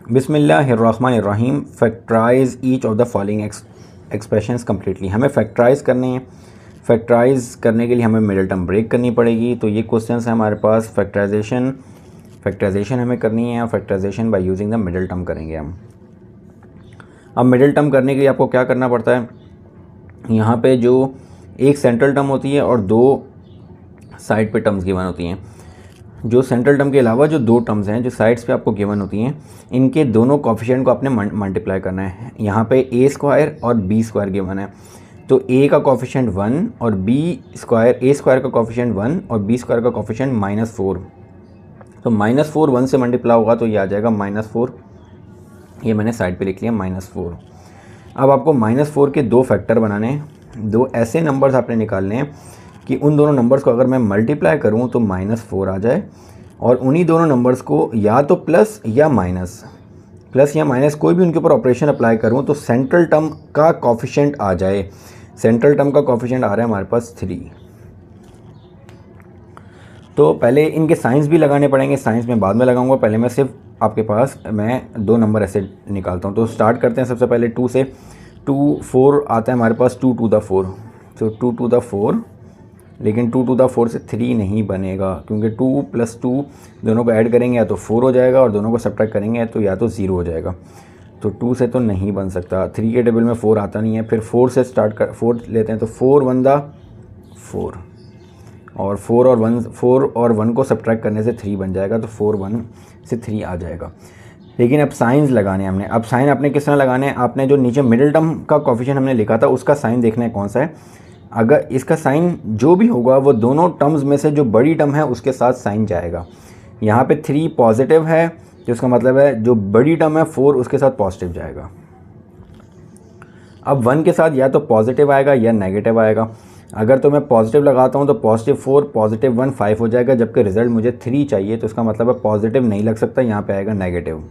बिस्मिल्लाहिर्रहमानिर्रहीम। Factorize each of the following expressions completely. हमें factorize करने हैं। फैक्टराइज करने के लिए हमें मिडिल टर्म ब्रेक करनी पड़ेगी। तो ये क्वेश्चन है हमारे पास। फैक्टराइजेशन हमें करनी है। Factorization by using the middle term करेंगे हम। अब मिडिल टर्म करने के लिए आपको क्या करना पड़ता है, यहाँ पे जो एक सेंट्रल टर्म होती है और दो साइड पे टर्म्स गिवन होती हैं। जो सेंट्रल टर्म के अलावा जो दो टर्म्स हैं जो साइड्स पे आपको गिवन होती हैं, इनके दोनों कोफिशिएंट को आपने मल्टीप्लाई करना है। यहाँ पे ए स्क्वायर और बी स्क्वायर गिवन है, तो ए का कोफिशिएंट 1 और ए स्क्वायर का कोफिशिएंट 1 और बी स्क्वायर का कोफिशिएंट -4। तो -4 1 से मल्टीप्लाई होगा तो ये आ जाएगा -4। ये मैंने साइड पे लिख लिया -4। अब आपको -4 के दो फैक्टर बनाने हैं। दो ऐसे नंबर्स आपने निकालने हैं कि उन दोनों नंबर्स को अगर मैं मल्टीप्लाई करूं तो -4 आ जाए, और उन्हीं दोनों नंबर्स को या तो प्लस या माइनस कोई भी उनके ऊपर ऑपरेशन अप्लाई करूं तो सेंट्रल टर्म का कोफिशिएंट आ जाए। सेंट्रल टर्म का कोफिशिएंट आ रहा है हमारे पास 3। तो पहले इनके साइंस भी लगाने पड़ेंगे, साइंस में बाद में लगाऊंगा। पहले मैं दो नंबर ऐसे निकालता हूँ। तो स्टार्ट करते हैं सबसे पहले 2 से। 2 4 आता है हमारे पास 2 to the 4। तो 2 to the 4, लेकिन 2 to the 4 से 3 नहीं बनेगा, क्योंकि 2 + 2 दोनों को ऐड करेंगे या तो 4 हो जाएगा और दोनों को सब्ट्रैक्ट करेंगे तो या तो 0 हो जाएगा। तो 2 से तो नहीं बन सकता। 3 के टेबल में 4 आता नहीं है। फिर 4 से 4 लेते हैं, तो 4 1 दा 4, और 4 और 1 को सब्ट्रैक्ट करने से 3 बन जाएगा। तो 4 1 से 3 आ जाएगा। लेकिन अब साइंस लगाने हैं हमने। अब साइन आपने किस तरह लगाने हैं, आपने जो नीचे मिडिल टर्म का कोफिशिएंट हमने लिखा था उसका साइन देखना है कौन सा है। अगर इसका साइन जो भी होगा वो दोनों टर्म्स में से जो बड़ी टर्म है उसके साथ साइन जाएगा। यहाँ पे 3 पॉजिटिव है, जिसका मतलब है जो बड़ी टर्म है 4 उसके साथ पॉजिटिव जाएगा। अब 1 के साथ या तो पॉजिटिव आएगा या नेगेटिव आएगा। अगर तो मैं पॉजिटिव लगाता हूँ तो +4 +1 5 हो जाएगा, जबकि रिजल्ट मुझे 3 चाहिए। तो इसका मतलब है पॉजिटिव नहीं लग सकता, यहाँ पे आएगा नेगेटिव।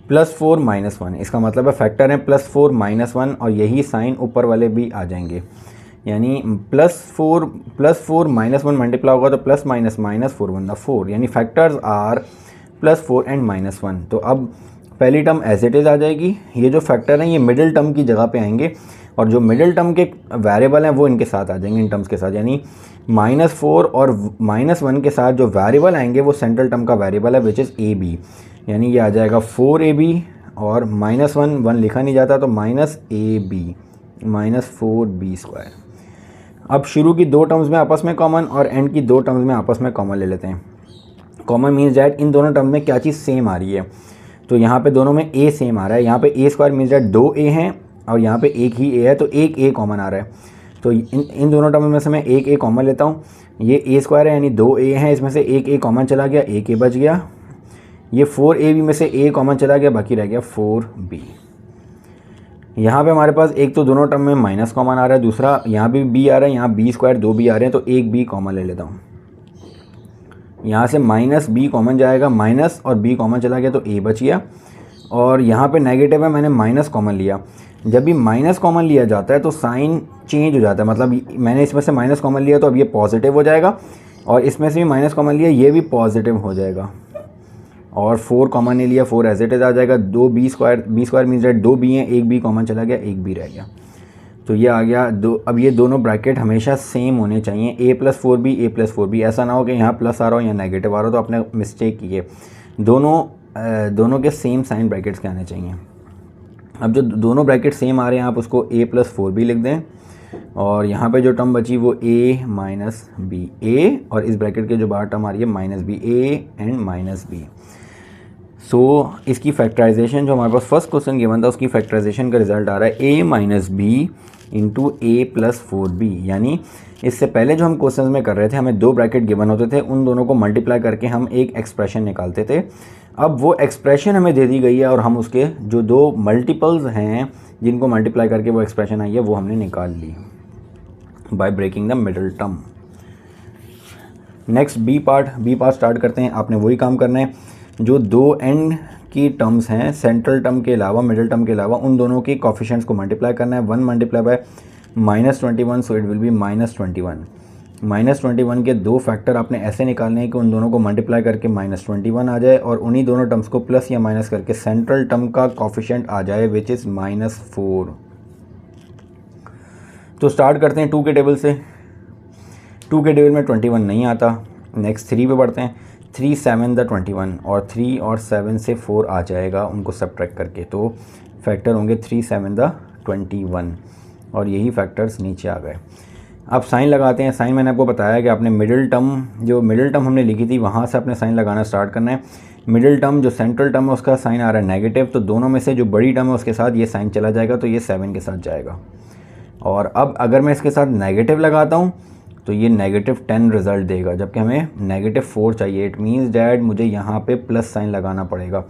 +4 -1, इसका मतलब है फैक्टर है +4 -1, और यही साइन ऊपर वाले भी आ जाएंगे। यानी +4 -1 मल्टीप्लाई होगा तो +- -4 1 4, यानी फैक्टर्स आर +4 एंड -1। तो अब पहली टर्म एज इट इज़ आ जाएगी। ये जो फैक्टर हैं ये मिडिल टर्म की जगह पे आएंगे, और जो मिडिल टर्म के वेरिएबल हैं वो इनके साथ आ जाएंगे, इन टर्म्स के साथ। यानी -4 और -1 के साथ जो वेरिएबल आएंगे वो सेंट्रल टर्म का वेरिएबल है, विच इज़ AB। यानी ये आ जाएगा 4AB, और -1 लिखा नहीं जाता तो -AB -4B²। अब शुरू की दो टर्म्स में आपस में कॉमन और एंड की दो टर्म्स में आपस में कॉमन ले लेते हैं। कॉमन मीन्स डैट इन दोनों टर्म में क्या चीज़ सेम आ रही है। तो यहाँ पे दोनों में a सेम आ रहा है। यहाँ पे A² मीन्स डैट 2 a हैं और यहाँ पे एक ही a है, तो एक a कॉमन आ रहा है। तो इन दोनों टर्म में से मैं एक a कॉमन लेता हूँ। ये A² है यानी 2 a हैं, इसमें से एक a कॉमन चला गया, एक a बच गया। ये 4AB में से a कॉमन चला गया, बाकी रह गया 4B। यहाँ पे हमारे पास एक तो दोनों टर्म में माइनस कॉमन आ रहा है, दूसरा यहाँ भी b आ रहा है, यहाँ B² 2b आ रहे हैं, तो एक b कॉमन ले लेता हूँ। यहाँ से -b कॉमन जाएगा, माइनस और b कॉमन चला गया तो a बच गया। और यहाँ पे नेगेटिव है, मैंने माइनस कॉमन लिया। जब भी माइनस कॉमन लिया जाता है तो साइन चेंज हो जाता है। मतलब मैंने इसमें से माइनस कॉमन लिया तो अब ये पॉजिटिव हो जाएगा, और इसमें से भी माइनस कॉमन लिया ये भी पॉजिटिव हो जाएगा। और 4 कॉमन नहीं लिया, 4 एज इट इज़ आ जाएगा। 2b² मीन्स डैट 2b हैं, एक b कॉमन चला गया, एक b रह गया। तो ये आ गया दो। अब ये दोनों ब्रैकेट हमेशा सेम होने चाहिए, a+4b। ऐसा ना हो कि यहाँ प्लस आ रहा हो या नेगेटिव आ रहा हो, तो आपने मिस्टेक की है। दोनों के सेम साइन ब्रैकेट्स के आने चाहिए। अब जो दोनों ब्रैकेट सेम आ रहे हैं आप उसको a+4b लिख दें, और यहाँ पे जो टर्म बची वो a -b, a और इस ब्रैकेट के जो बाहर टर्म आ रही है -b, a एंड -b। सो इसकी फैक्टराइजेशन जो हमारे पास फर्स्ट क्वेश्चन गिवन था उसकी फैक्टराइजेशन का रिजल्ट आ रहा है a -b इंटू a+4b। यानी इससे पहले जो हम क्वेश्चन में कर रहे थे हमें दो ब्रैकेट गिवन होते थे, उन दोनों को मल्टीप्लाई करके हम एक एक्सप्रेशन निकालते थे। अब वो एक्सप्रेशन हमें दे दी गई है और हम उसके जो दो मल्टीपल्स हैं जिनको मल्टीप्लाई करके वो एक्सप्रेशन आई है वो हमने निकाल ली by breaking the middle term. Next B part start करते हैं। आपने वही काम करना है, जो दो एंड की टर्म्स हैं सेंट्रल टर्म के अलावा मिडिल टर्म के अलावा उन दोनों के कोफिशिएंट्स को मल्टीप्लाई करना है। 1 multiply by -21, so it will be -21। -21 के दो फैक्टर आपने ऐसे निकालने हैं कि उन दोनों को मल्टीप्लाई करके -21 आ जाए और उन्हीं दोनों टर्म्स को प्लस या माइनस करके सेंट्रल टर्म का कोफिशिएंट आ जाए विच इज़ -4। तो स्टार्ट करते हैं 2 के टेबल से। 2 के टेबल में 21 नहीं आता। नेक्स्ट 3 पे बढ़ते हैं। 3 7 द 21 और 3 और 7 से 4 आ जाएगा उनको सब्ट्रैक्ट करके, तो फैक्टर होंगे 3 7 द 21 और यही फैक्टर्स नीचे आ गए। अब साइन लगाते हैं। साइन मैंने आपको बताया कि आपने मिडिल टर्म हमने लिखी थी वहाँ से आपने साइन लगाना स्टार्ट करना है। मिडिल टर्म जो सेंट्रल टर्म है उसका साइन आ रहा है नेगेटिव, तो दोनों में से जो बड़ी टर्म है उसके साथ ये साइन चला जाएगा, तो ये 7 के साथ जाएगा। और अब अगर मैं इसके साथ नेगेटिव लगाता हूँ तो ये -10 रिजल्ट देगा, जबकि हमें -4 चाहिए। इट मीन्स डैट मुझे यहाँ पे प्लस साइन लगाना पड़ेगा।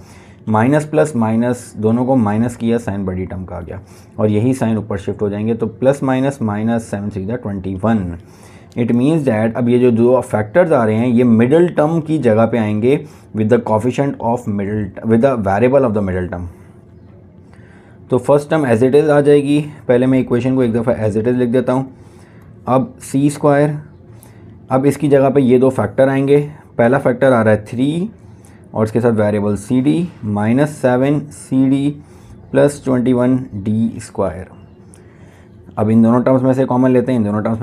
माइनस प्लस माइनस दोनों को माइनस किया, साइन बड़ी टर्म का आ गया और यही साइन ऊपर शिफ्ट हो जाएंगे, तो plus minus minus 7 3 21। It means that अब ये जो दो फैक्टर्स आ रहे हैं ये मिडिल टर्म की जगह पे आएंगे with the coefficient of with the variable of the middle term. तो first term as it is आ जाएगी। पहले मैं इक्वेशन को एक दफ़ा एज इट इज़ लिख देता हूँ। अब c², अब इसकी जगह पे ये दो फैक्टर आएंगे। पहला फैक्टर आ रहा है 3 और इसके साथ वेरिएबल cd -7 cd + 21 d²। अब इन दोनों टर्म्स में से कॉमन लेते हैं। इन दोनों टर्म्स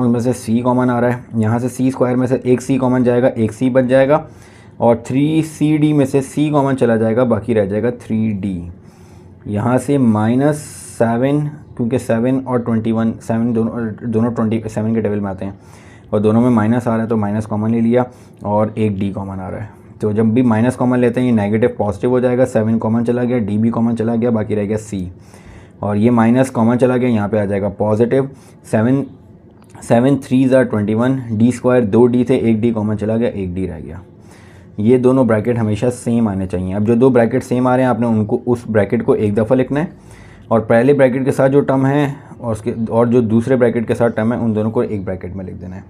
में से c कॉमन आ रहा है। यहाँ से c² में से एक c कॉमन जाएगा, एक c बच जाएगा और 3cd में से c कॉमन चला जाएगा, बाकी रह जाएगा 3d। यहाँ से -7 क्योंकि 7 और 21 7 दोनों 27 के टेबल में आते हैं और दोनों में माइनस आ रहा है तो माइनस कॉमन ले लिया और एक डी कॉमन आ रहा है। तो जब भी माइनस कॉमन लेते हैं ये नेगेटिव पॉजिटिव हो जाएगा। 7 कॉमन चला गया, डी भी कॉमन चला गया, बाकी रह गया सी और ये माइनस कॉमन चला गया, यहाँ पे आ जाएगा पॉजिटिव। 7 3 21 d², 2 डी थे, एक डी कॉमन चला गया, एक डी रह गया। ये दोनों ब्रैकेट हमेशा सेम आने चाहिए। अब जो दो ब्रैकेट सेम आ रहे हैं आपने उनको उस ब्रैकेट को एक दफ़ा लिखना है और पहले ब्रैकेट के साथ जो टर्म है और जो दूसरे ब्रैकेट के साथ टर्म है उन दोनों को एक ब्रैकेट में लिख देना है।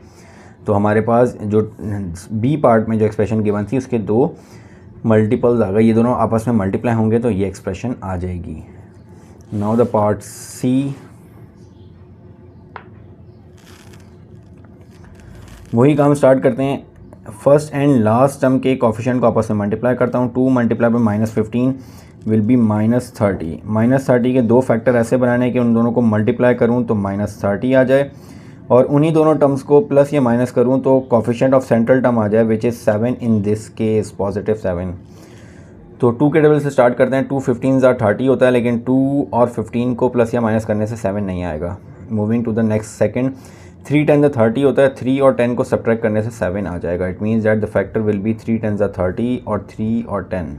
तो हमारे पास जो बी पार्ट में जो एक्सप्रेशन गिवन थी उसके दो मल्टीपल्स आ गए। ये दोनों आपस में मल्टीप्लाई होंगे तो ये एक्सप्रेशन आ जाएगी। Now the part C. वही काम स्टार्ट करते हैं। फर्स्ट एंड लास्ट टर्म के कोफिशिएंट को आपस में मल्टीप्लाई करता हूँ। 2 × -15 विल बी -30। -30 के दो फैक्टर ऐसे बनाने कि उन दोनों को मल्टीप्लाई करूँ तो -30 आ जाए और उन्हीं दोनों टर्म्स को प्लस या माइनस करूँ तो कोफिशिएंट ऑफ सेंट्रल टर्म आ जाए which is 7 in this case, +7। तो 2 के टेबल से स्टार्ट करते हैं। 2 15 30 होता है, लेकिन 2 और 15 को प्लस या माइनस करने से 7 नहीं आएगा। Moving to the next second. 3 10 30 होता है, 3 और 10 को सब्ट्रैक्ट करने से 7 आ जाएगा। It means that the factor will be 3 10 30 और 3 और 10।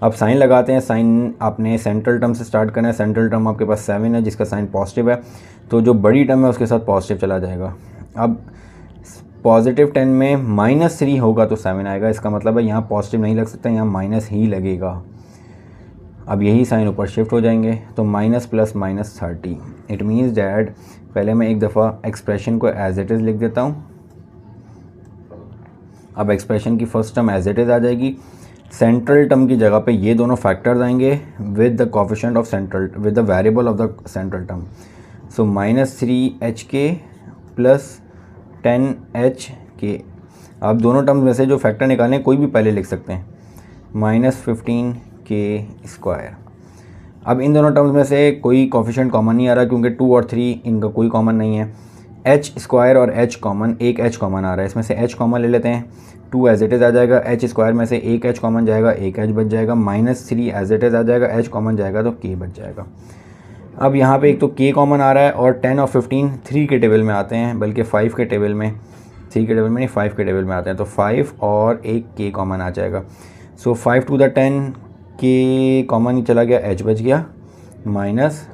अब साइन लगाते हैं। साइन आपने सेंट्रल टर्म से स्टार्ट करना है। सेंट्रल टर्म आपके पास 7 है जिसका साइन पॉजिटिव है, तो जो बड़ी टर्म है उसके साथ पॉजिटिव चला जाएगा। अब +10 में -3 होगा तो 7 आएगा। इसका मतलब है यहाँ पॉजिटिव नहीं लग सकता, यहाँ माइनस ही लगेगा। अब यही साइन ऊपर शिफ्ट हो जाएंगे तो minus plus -30। It means that पहले मैं एक दफ़ा एक्सप्रेशन को एज इट इज़ लिख देता हूँ। अब एक्सप्रेशन की first term as it is आ जाएगी। सेंट्रल टर्म की जगह पे ये दोनों फैक्टर्स आएंगे with the coefficient of central with the variable of the central term. So -3hk + 10hk। आप दोनों टर्म्स में से जो फैक्टर निकालें कोई भी पहले लिख सकते हैं। -15k²। अब इन दोनों टर्म्स में से कोई कोफिशिएंट कॉमन नहीं आ रहा क्योंकि 2 और 3 इनका कोई कॉमन नहीं है। h² और h कॉमन, एक h कॉमन आ रहा है, इसमें से h कॉमन ले लेते हैं। 2 एज इट इज़ आ जाएगा। h² में से एक h कॉमन जाएगा, एक h बच जाएगा। -3 एज इट इज़ आ जाएगा, h कॉमन जाएगा तो k बच जाएगा। अब यहाँ पे एक तो k कॉमन आ रहा है और 10 और 15 3 के टेबल में आते हैं, बल्कि 5 के टेबल में, 3 के टेबल में नहीं 5 के टेबल में आते हैं, तो 5 और एक k कॉमन आ जाएगा। सो 5 to the 10 k कॉमन ही चला गया, h बच गया, माइनस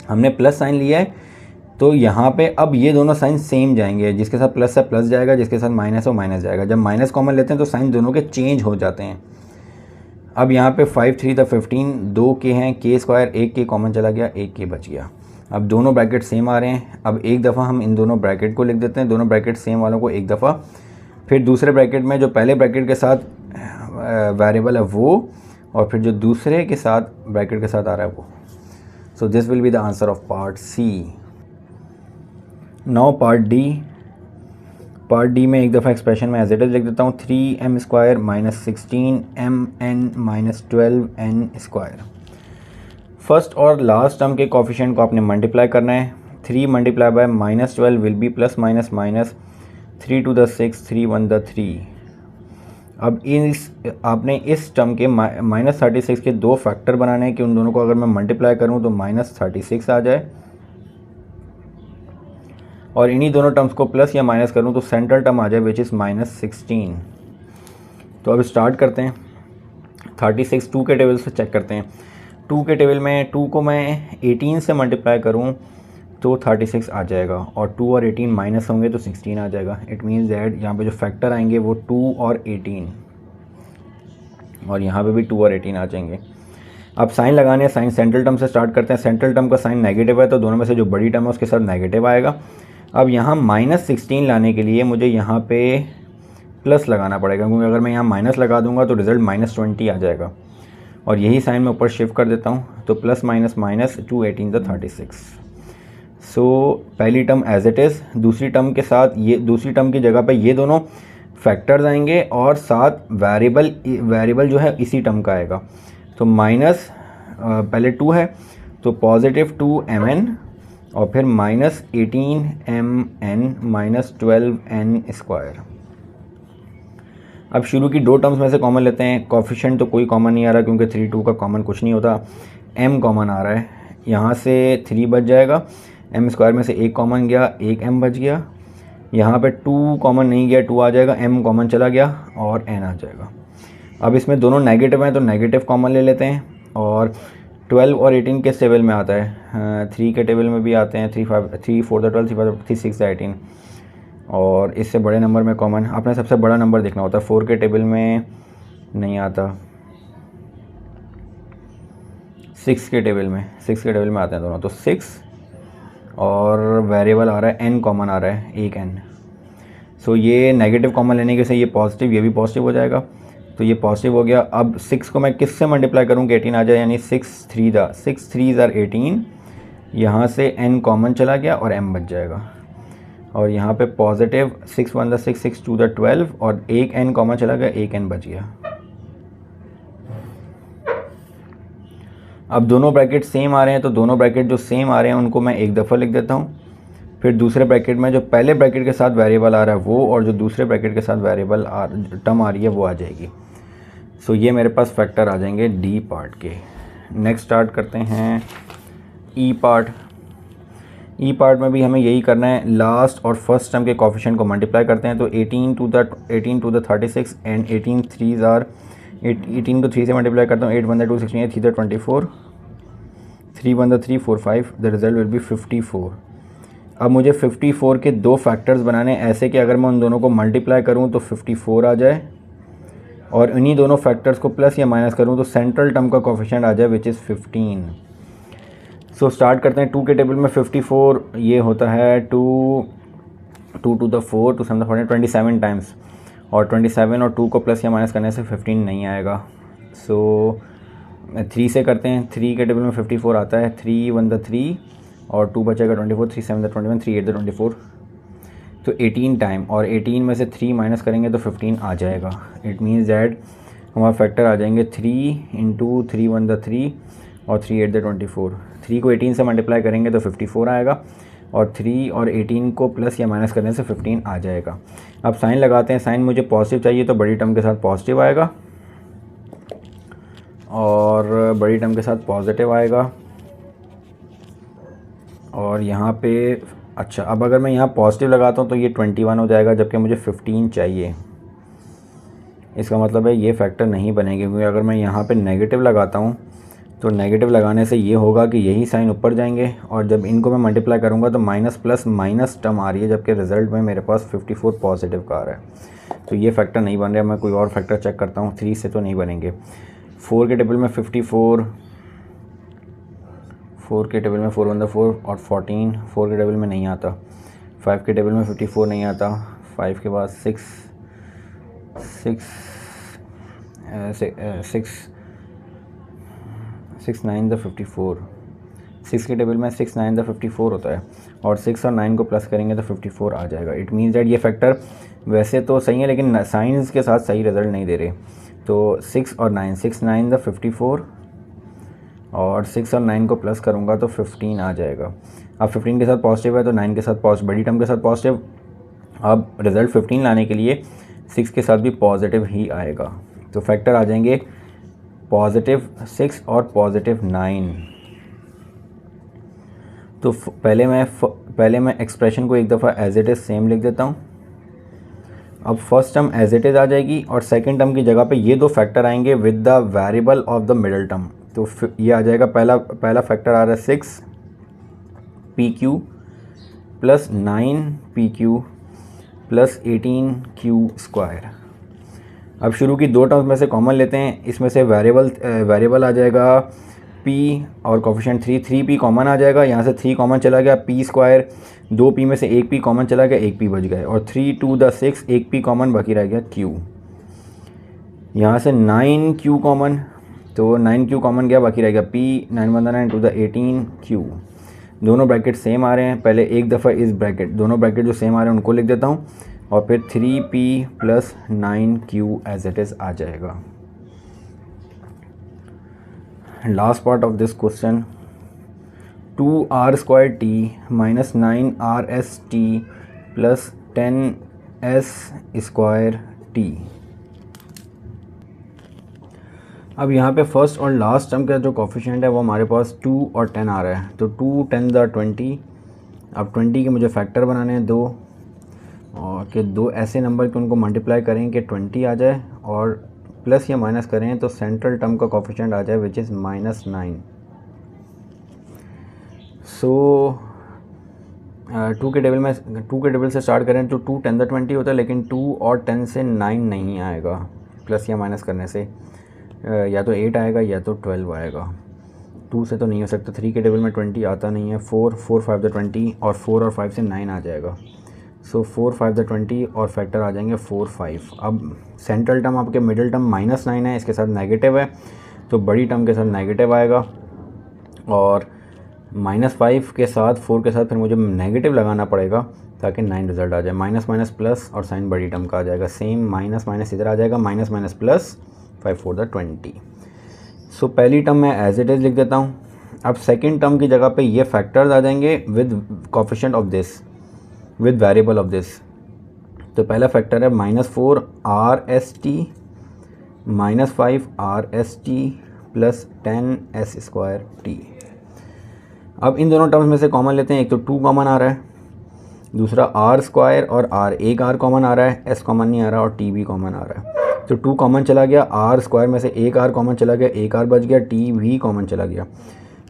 हमने प्लस साइन लिया है तो यहाँ पे अब ये दोनों साइन सेम जाएंगे। जिसके साथ प्लस है प्लस जाएगा, जिसके साथ माइनस है माइनस जाएगा। जब माइनस कॉमन लेते हैं तो साइन दोनों के चेंज हो जाते हैं। अब यहाँ पे 5 3 × 15 2 के हैं, k², एक k कॉमन चला गया, एक k बच गया। अब दोनों ब्रैकेट सेम आ रहे हैं। अब एक दफ़ा हम इन दोनों ब्रैकेट को लिख देते हैं, दोनों ब्रैकेट सेम वालों को एक दफ़ा, फिर दूसरे ब्रैकेट में जो पहले ब्रैकेट के साथ वेरिएबल है वो, और फिर जो दूसरे के साथ ब्रैकेट के साथ आ रहा है वो। So this will be the answer of part C. Now part D. Part D में एक दफ़ा एक्सप्रेशन में एज इट इज़ लिख देता हूँ 3m² minus 16mn minus 12n²। First और लास्ट टर्म के कोफिशिएंट को आपने मल्टीप्लाई करना है। 3 multiply by minus 12 will be plus minus minus 3 to the 6 3 1 the 3। अब आपने इस टर्म के माइनस 36 के दो फैक्टर बनाने हैं कि उन दोनों को अगर मैं मल्टीप्लाई करूं तो माइनस 36 आ जाए, और इन्हीं दोनों टर्म्स को प्लस या माइनस करूं तो सेंट्रल टर्म आ जाए विच इज़ माइनस 16। तो अब स्टार्ट करते हैं। 36 2 के टेबल से चेक करते हैं। 2 के टेबल में 2 को मैं 18 से मल्टीप्लाई करूं तो 36 आ जाएगा, और 2 और 18 माइनस होंगे तो 16 आ जाएगा। इट मीन्स दैट यहाँ पे जो फैक्टर आएंगे वो 2 और 18, और यहाँ पे भी 2 और 18 आ जाएंगे। अब साइन लगाने हैं। साइन सेंट्रल टर्म से स्टार्ट करते हैं। सेंट्रल टर्म का साइन नेगेटिव है तो दोनों में से जो बड़ी टर्म है उसके साथ नेगेटिव आएगा। अब यहाँ माइनस 16 लाने के लिए मुझे यहाँ पे प्लस लगाना पड़ेगा, क्योंकि अगर मैं यहाँ माइनस लगा दूंगा तो रिजल्ट माइनस 20 आ जाएगा, और यही साइन मैं ऊपर शिफ्ट कर देता हूँ। तो प्लस माइनस माइनस 2 18 द 36। सो पहली टर्म एज इट इज़, दूसरी टर्म के साथ ये दूसरी टर्म की जगह पे ये दोनों फैक्टर्स आएंगे और साथ वेरिएबल जो है इसी टर्म का आएगा। तो माइनस पहले 2 है तो पॉजिटिव 2mn और फिर माइनस 18mn माइनस 12n²। अब शुरू की दो टर्म्स में से कॉमन लेते हैं। कोफिशिएंट तो कोई कॉमन नहीं आ रहा क्योंकि 3 2 का कॉमन कुछ नहीं होता। m कॉमन आ रहा है, यहाँ से 3 बच जाएगा। m² में से 1 कॉमन गया, 1 m बच गया। यहाँ पे 2 कॉमन नहीं गया, 2 आ जाएगा। m कॉमन चला गया और n आ जाएगा। अब इसमें दोनों नेगेटिव हैं तो नेगेटिव कॉमन ले लेते हैं। और 12 और 18 किस टेबल में आता है? 3 के टेबल में भी आते हैं। 3 4 12 3 5 3 6 18, और इससे बड़े नंबर में कॉमन आपने सबसे बड़ा नंबर देखना होता है। 4 के टेबल में नहीं आता, 6 के टेबल में आते हैं दोनों। तो 6 और वेरिएबल आ रहा है n कॉमन आ रहा है, 1 n। सो ये नेगेटिव कॉमन लेने के से ये पॉजिटिव, ये भी पॉजिटिव हो जाएगा। तो ये पॉजिटिव हो गया। अब 6 को मैं किस से मल्टीप्लाई करूँ कि 18 आ जाए, यानी 6 3 आर 18। यहाँ से n कॉमन चला गया और m बच जाएगा, और यहाँ पे पॉजिटिव 6 1 6 6 2 12, और 1 n कॉमन चला गया, 1 n बच गया। अब दोनों ब्रैकेट सेम आ रहे हैं तो दोनों ब्रैकेट जो सेम आ रहे हैं उनको मैं एक दफ़ा लिख देता हूँ। फिर दूसरे ब्रैकेट में जो पहले ब्रैकेट के साथ वेरिएबल आ रहा है वो, और जो दूसरे ब्रैकेट के साथ वेरिएबल टर्म आ रही है वो आ जाएगी। सो ये मेरे पास फैक्टर आ जाएंगे डी पार्ट के। नेक्स्ट स्टार्ट करते हैं ई पार्ट। ई पार्ट में भी हमें यही करना है। लास्ट और फर्स्ट टर्म के कोफिशिएंट को मल्टीप्लाई करते हैं। तो 18 to the 36 and 18 3s are 18 को 3 से मल्टीप्लाई करता हूँ। 8 1 2 16 3 24, 3 1 3 4 5, द रिजल्ट विल बी 54। अब मुझे 54 के दो फैक्टर्स बनाने ऐसे कि अगर मैं उन दोनों को मल्टीप्लाई करूँ तो 54 आ जाए, और इन्हीं दोनों फैक्टर्स को प्लस या माइनस करूँ तो सेंट्रल टर्म का कोफिशिएंट आ जाए विच इज़ 15। सो स्टार्ट करते हैं। 2 के टेबल में 54 ये होता है 2 to the 4 to 27 टाइम्स, और 27 और 2 को प्लस या माइनस करने से 15 नहीं आएगा। सो 3 से करते हैं। 3 के टेबल में 54 आता है। 3 1 3 और 2 बचेगा 24, 3 7 21, 3 8 24, तो 18 टाइम, और 18 में से 3 माइनस करेंगे तो 15 आ जाएगा। इट मीन्स दैट हमारा फैक्टर आ जाएंगे 3 इंटू 3 1 3 और 3 8 24। 3 को 18 से मल्टीप्लाई करेंगे तो 54 आएगा, और 3 और 18 को प्लस या माइनस करने से 15 आ जाएगा। अब साइन लगाते हैं। साइन मुझे पॉजिटिव चाहिए तो बड़ी टर्म के साथ पॉजिटिव आएगा, और बड़ी टर्म के साथ पॉजिटिव आएगा, और यहाँ पे अच्छा, अब अगर मैं यहाँ पॉजिटिव लगाता हूँ तो ये 21 हो जाएगा, जबकि मुझे 15 चाहिए। इसका मतलब है ये फैक्टर नहीं बनेगी, क्योंकि अगर मैं यहाँ पे नेगेटिव लगाता हूँ तो नेगेटिव लगाने से ये होगा कि यही साइन ऊपर जाएंगे, और जब इनको मैं मल्टीप्लाई करूँगा तो माइनस प्लस माइनस टर्म आ रही है, जबकि रिजल्ट में मेरे पास 54 पॉजिटिव का आ रहा है। तो ये फैक्टर नहीं बन रहा। मैं कोई और फैक्टर चेक करता हूँ। 3 से तो नहीं बनेंगे। 4 के टेबल में 54, 4 के टेबल में 4 1 4 और 14 4 के टेबल में नहीं आता। 5 के टेबल में 54 नहीं आता। 5 के बाद 6 9 द 54, 6 के टेबल में 6 9 द 54 होता है, और 6 और 9 को प्लस करेंगे तो 54 आ जाएगा। इट मीन्स दैट ये फैक्टर वैसे तो सही है लेकिन साइंस के साथ सही रिजल्ट नहीं दे रहे। तो 6 और 9, 6 9 द 54, और 6 और 9 को प्लस करूँगा तो 15 आ जाएगा। अब 15 के साथ पॉजिटिव है तो 9 के साथ पॉजिटिव, बड़ी टर्म के साथ पॉजिटिव। अब रिज़ल्ट 15 लाने के लिए 6 के साथ भी पॉजिटिव ही आएगा। तो फैक्टर आ जाएंगे +6 और +9। तो पहले मैं एक्सप्रेशन को एक दफ़ा एज इट इज़ सेम लिख देता हूँ। अब first term as it is आ जाएगी और सेकंड टर्म की जगह पे ये दो फैक्टर आएंगे with the variable of the middle term. तो ये आ जाएगा, पहला फैक्टर आ रहा है 6 PQ plus 9 PQ plus 18 Q²। अब शुरू की दो टर्म्स में से कॉमन लेते हैं। इसमें से वेरिएबल आ जाएगा P और कोफिशिएंट 3P कॉमन आ जाएगा। यहाँ से 3 कॉमन चला गया, P², 2P में से 1P कॉमन चला गया, 1P बच गए, और 3 2 द 6, 1P कॉमन बाकी रह गया Q। यहाँ से 9Q कॉमन, तो 9Q कॉमन गया, बाकी रह गया P, 9 1 9 2 द 18Q। दोनों ब्रैकेट सेम आ रहे हैं। पहले एक दफ़ा इस दोनों ब्रैकेट जो सेम आ रहे हैं उनको लिख देता हूँ, और फिर 3P plus 9Q as it is आ जाएगा। Last part of this question, 2r² t minus 9rs t plus 10s² t। अब यहाँ पे फर्स्ट और लास्ट टर्म का जो कोफिशिएंट है वो हमारे पास 2 और 10 आ रहा है। तो 2 10 द 20। अब 20 के मुझे फैक्टर बनाने हैं 2, और कि 2 ऐसे नंबर के उनको मल्टीप्लाई करें कि 20 आ जाए, और प्लस या माइनस करें तो सेंट्रल टर्म का कोफिशिएंट आ जाए विच इज़ -9। सो 2 के टेबल से स्टार्ट करें तो 2 10 द 20 होता है, लेकिन 2 और 10 से 9 नहीं आएगा प्लस या माइनस करने से। या तो 8 आएगा या तो 12 आएगा। 2 से तो नहीं हो सकता। 3 के टेबल में 20 आता नहीं है। 4 5 द 20, और 4 और 5 से 9 आ जाएगा। सो 4 5 द 20 और फैक्टर आ जाएंगे 4 5। अब सेंट्रल टर्म आपके मिडिल टर्म -9 है, इसके साथ नेगेटिव है, तो बड़ी टर्म के साथ नेगेटिव आएगा, और -5 के साथ 4 के साथ फिर मुझे नेगेटिव लगाना पड़ेगा ताकि 9 रिजल्ट आ जाए। माइनस माइनस प्लस, और साइन बड़ी टर्म का आ जाएगा सेम, माइनस माइनस इधर आ जाएगा, माइनस माइनस प्लस, 5 4 द 20। सो पहली टर्म मैं एज इट इज़ लिख देता हूँ। अब सेकंड टर्म की जगह पे ये फैक्टर्स आ जाएंगे with coefficient of this, with variable of this. तो पहला फैक्टर है -4rs t -5rs t plus 10s² t। अब इन दोनों टर्म्स में से कॉमन लेते हैं। एक तो 2 कॉमन आ रहा है, दूसरा r² और r, एक r कॉमन आ रहा है, s कॉमन नहीं आ रहा, और t भी कॉमन आ रहा है। तो 2 कॉमन चला गया, r² में से एक r कॉमन चला गया, एक r बच गया, t भी कॉमन चला गया,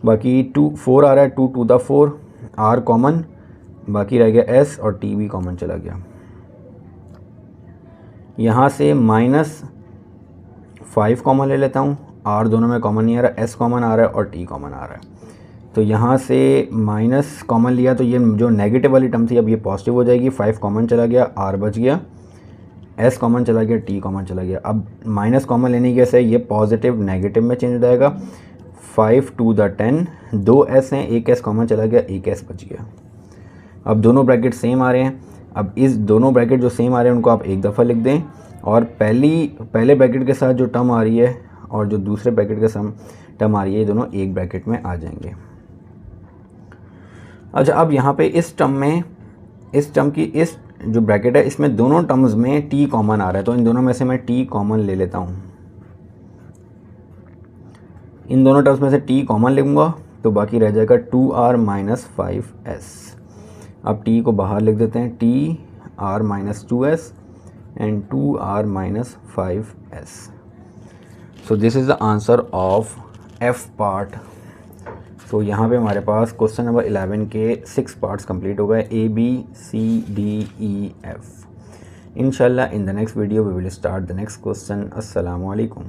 बाकी 4 आ रहा है, 2 2 द 4, r कॉमन, बाकी रह गया s, और t भी कॉमन चला गया। यहाँ से -5 कॉमन ले लेता हूँ, r दोनों में कॉमन नहीं आ रहा, s कॉमन आ रहा है, और t कॉमन आ रहा है। तो यहाँ से माइनस कॉमन लिया तो ये जो नेगेटिव वाली टर्म थी अब ये पॉजिटिव हो जाएगी। 5 कॉमन चला गया, r बच गया, s कॉमन चला गया, t कॉमन चला गया। अब माइनस कॉमन लेने की से ये पॉजिटिव नेगेटिव में चेंज हो जाएगा। 5 2 द 10, 2 s हैं, एक s कॉमन चला गया, एक s बच गया। अब दोनों ब्रैकेट सेम आ रहे हैं। अब इस दोनों ब्रैकेट जो सेम आ रहे हैं उनको आप एक दफ़ा लिख दें, और पहले ब्रैकेट के साथ जो टर्म आ रही है और जो दूसरे ब्रैकेट के साथ टर्म आ रही है ये दोनों एक ब्रैकेट में आ जाएंगे। अच्छा, अब यहाँ पे इस टर्म की इस जो ब्रैकेट है इसमें दोनों टर्म्स में t कॉमन आ रहा है, तो इन दोनों में से मैं t कॉमन ले लेता हूँ। इन दोनों टर्म्स में से t कॉमन लूँगा तो बाकी रह जाएगा 2r माइनस 5s। अब t को बाहर लिख देते हैं, tr minus 2s and 2r minus 5s। So this is the answer of f part. तो यहाँ पे हमारे पास क्वेश्चन नंबर 11 के 6 पार्ट्स कंप्लीट हो गए, A B C D E F। इंशाल्लाह in the next video we will start the next question. अस्सलामु अलैकुम।